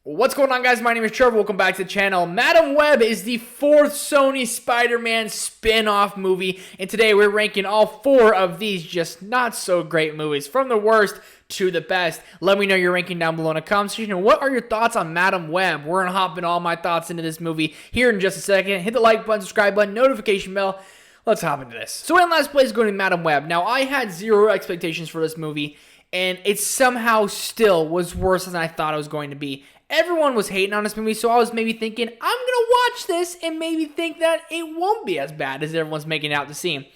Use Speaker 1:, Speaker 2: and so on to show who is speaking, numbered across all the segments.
Speaker 1: What's going on, guys? My name is Trevor. Welcome back to the channel. Madam Web is the fourth Sony Spider-Man spin-off movie, and today we're ranking all four of these just not so great movies, from the worst to the best. Let me know your ranking down below in the comment section. What are your thoughts on Madam Web? We're gonna hop in all my thoughts into this movie here in just a second. Hit the like button, subscribe button, notification bell. Let's hop into this. So in last place is going to be Madam Web. Now, I had zero expectations for this movie, and it somehow still was worse than I thought it was going to be. Everyone was hating on this movie, so I was maybe thinking, I'm going to watch this and maybe think that it won't be as bad as everyone's making it out to seem.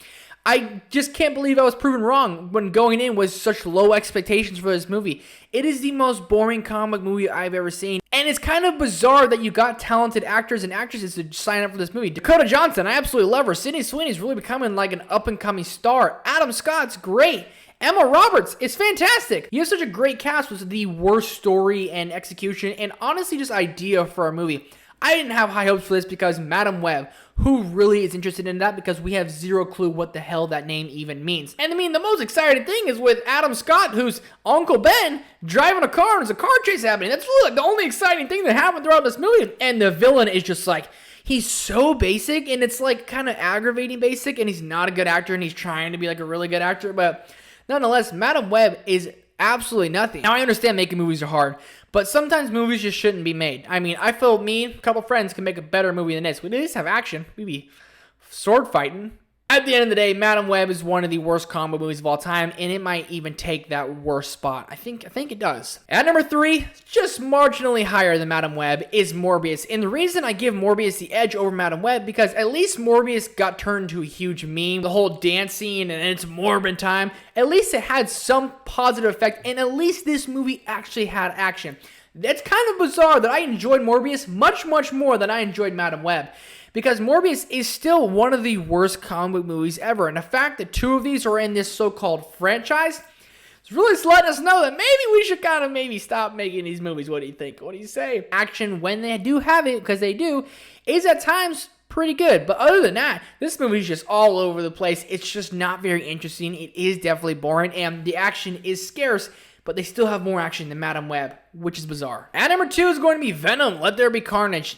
Speaker 1: I just can't believe I was proven wrong when going in with such low expectations for this movie. It is the most boring comic movie I've ever seen, and it's kind of bizarre that you got talented actors and actresses to sign up for this movie. Dakota Johnson, I absolutely love her. Sydney Sweeney's really becoming like an up-and-coming star. Adam Scott's great. Emma Roberts is fantastic. You have such a great cast with the worst story and execution and honestly just idea for a movie. I didn't have high hopes for this because Madam Web, who really is interested in that, because we have zero clue what the hell that name even means. And I mean, the most exciting thing is with Adam Scott, who's Uncle Ben, driving a car and there's a car chase happening. That's really like the only exciting thing that happened throughout this movie. And the villain is just like, he's so basic, and it's like kind of aggravating basic, and he's not a good actor, and he's trying to be like a really good actor, but nonetheless, Madam Web is absolutely nothing. Now, I understand making movies are hard, but sometimes movies just shouldn't be made. I mean, I feel me, a couple friends can make a better movie than this. We at least have action. We'd be sword fighting. At the end of the day, Madam Web is one of the worst comic movies of all time, and it might even take that worst spot. I think it does. At number 3, just marginally higher than Madam Web, is Morbius. And the reason I give Morbius the edge over Madam Web, because at least Morbius got turned into a huge meme. The whole dance scene and it's Morbin time. At least it had some positive effect, and at least this movie actually had action. That's kind of bizarre that I enjoyed Morbius much, much more than I enjoyed Madam Web. Because Morbius is still one of the worst comic book movies ever. And the fact that two of these are in this so-called franchise is really letting us know that maybe we should kind of maybe stop making these movies. What do you think? What do you say? Action, when they do have it, because they do, is at times pretty good. But other than that, this movie is just all over the place. It's just not very interesting. It is definitely boring. And the action is scarce, but they still have more action than Madam Web, which is bizarre. At number 2 is going to be Venom, Let There Be Carnage.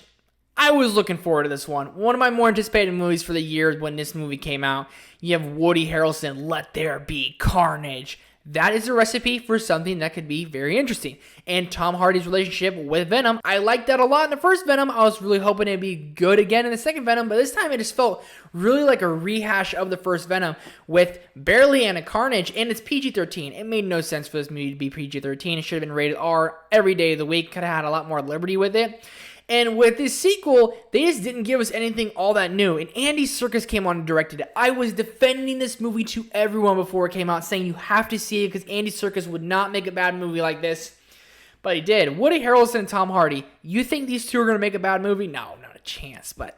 Speaker 1: I was looking forward to this one. One of my more anticipated movies for the year when this movie came out. You have Woody Harrelson, Let There Be Carnage. That is a recipe for something that could be very interesting. And Tom Hardy's relationship with Venom, I liked that a lot in the first Venom. I was really hoping it'd be good again in the second Venom, but this time it just felt really like a rehash of the first Venom with barely any Carnage, and it's PG-13. It made no sense for this movie to be PG-13. It should have been rated R every day of the week. Could have had a lot more liberty with it. And with this sequel, they just didn't give us anything all that new. And Andy Serkis came on and directed it. I was defending this movie to everyone before it came out, saying you have to see it because Andy Serkis would not make a bad movie like this. But he did. Woody Harrelson and Tom Hardy. You think these two are going to make a bad movie? No, not a chance. But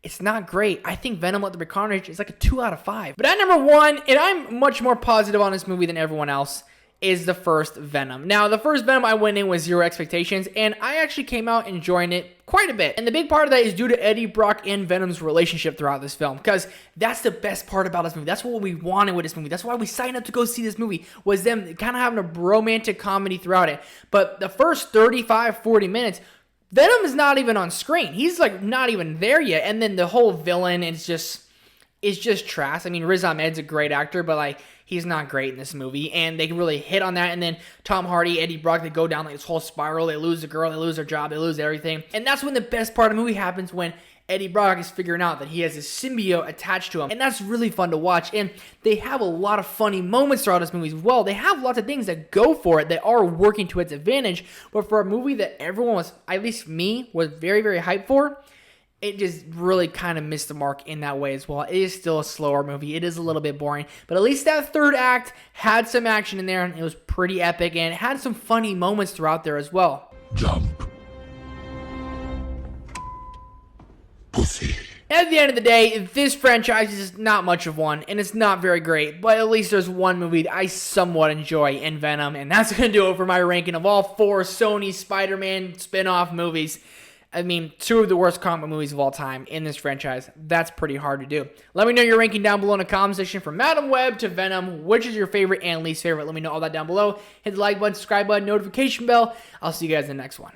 Speaker 1: it's not great. I think Venom Let There Be Carnage is like a 2 out of 5. But at number 1, and I'm much more positive on this movie than everyone else, is the first Venom. Now, the first Venom, I went in with zero expectations, and I actually came out enjoying it quite a bit. And the big part of that is due to Eddie Brock and Venom's relationship throughout this film, because that's the best part about this movie. That's what we wanted with this movie. That's why we signed up to go see this movie, was them kind of having a romantic comedy throughout it. But the first 35, 40 minutes, Venom is not even on screen. He's like not even there yet. And then the whole villain is just trash. I mean, Riz Ahmed's a great actor, but like, he's not great in this movie, and they really hit on that. And then Tom Hardy, Eddie Brock, they go down like this whole spiral. They lose the girl, they lose their job, they lose everything. And that's when the best part of the movie happens, when Eddie Brock is figuring out that he has a symbiote attached to him. And that's really fun to watch. And they have a lot of funny moments throughout this movie as well. They have lots of things that go for it, that are working to its advantage. But for a movie that everyone was, at least me, was very, very hyped for, it just really kind of missed the mark in that way as well. It is still a slower movie. It is a little bit boring. But at least that third act had some action in there, and it was pretty epic, and it had some funny moments throughout there as well.
Speaker 2: Jump. Pussy.
Speaker 1: At the end of the day, this franchise is not much of one, and it's not very great, but at least there's one movie that I somewhat enjoy in Venom, and that's going to do it for my ranking of all 4 Sony Spider-Man spin-off movies. I mean, 2 of the worst comic movies of all time in this franchise. That's pretty hard to do. Let me know your ranking down below in the comment section from Madam Web to Venom. Which is your favorite and least favorite? Let me know all that down below. Hit the like button, subscribe button, notification bell. I'll see you guys in the next one.